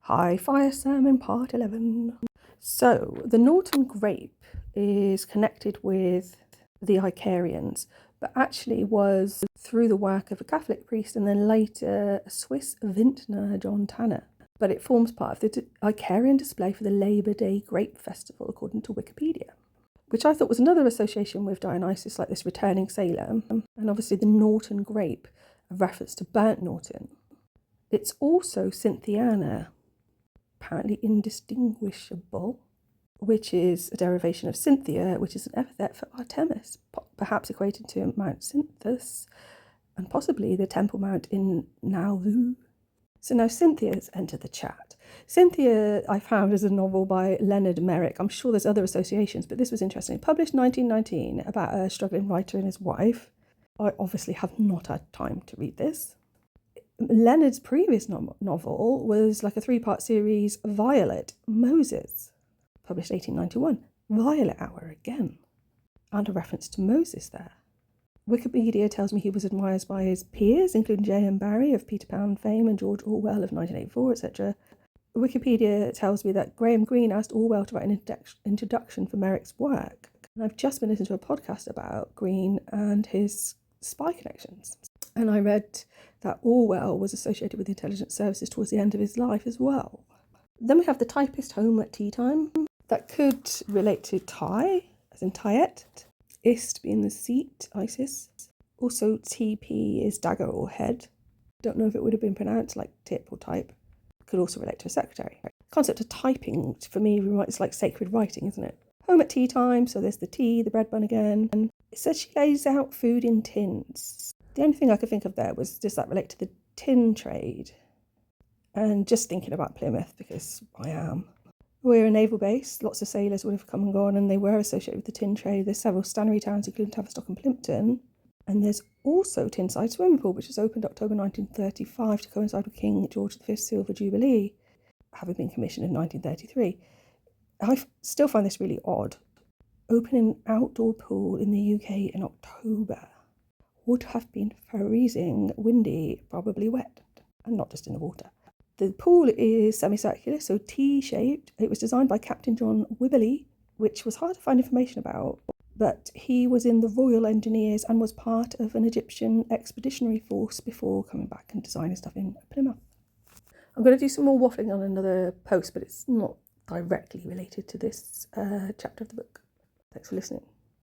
High Fire Sermon Part 11. So, the Norton grape is connected with the Icarians, but actually was through the work of a Catholic priest and then later a Swiss vintner, John Tanner. But it forms part of the Icarian display for the Labour Day Grape Festival, according to Wikipedia, which I thought was another association with Dionysus, like this returning sailor, and obviously the Norton grape, a reference to burnt Norton. It's also Cynthiana, apparently indistinguishable, which is a derivation of Cynthia, which is an epithet for Artemis, perhaps equated to Mount Cynthus, and possibly the Temple Mount in Nauvoo. So now Cynthia's entered the chat. Cynthia I found is a novel by Leonard Merrick. I'm sure there's other associations, but this was interesting. Published 1919 about a struggling writer and his wife. I obviously have not had time to read this. Leonard's previous novel was like a 3-part series, Violet Moses, published 1891. Violet Hour again, and a reference to Moses there. Wikipedia tells me he was admired by his peers, including J.M. Barrie of Peter Pan fame and George Orwell of 1984, etc. Wikipedia tells me that Graham Greene asked Orwell to write an introduction for Merrick's work. And I've just been listening to a podcast about Greene and his spy connections. And I read that Orwell was associated with the intelligence services towards the end of his life as well. Then we have the typist home at tea time. That could relate to Ty, as in Tyet. Ist being the seat, Isis. Also TP is dagger or head. Don't know if it would have been pronounced like tip or type. Could also relate to a secretary. The concept of typing, for me, is like sacred writing, isn't it? Home at tea time, so there's the tea, the bread bun again. And it says she lays out food in tins. The only thing I could think of there was, does that relate to the tin trade? And just thinking about Plymouth, because I am. We're a naval base, lots of sailors would have come and gone, and they were associated with the tin trade. There's several stannery towns, including Tavistock and Plympton. And there's also Tinside Swimming Pool, which was opened October 1935 to coincide with King George V's Silver Jubilee, having been commissioned in 1933. I still find this really odd. Opening an outdoor pool in the UK in October would have been freezing, windy, probably wet, and not just in the water. The pool is semicircular, so T-shaped. It was designed by Captain John Wibberley, which was hard to find information about, but he was in the Royal Engineers and was part of an Egyptian expeditionary force before coming back and designing stuff in Plymouth. I'm going to do some more waffling on another post, but it's not directly related to this chapter of the book. Thanks for listening.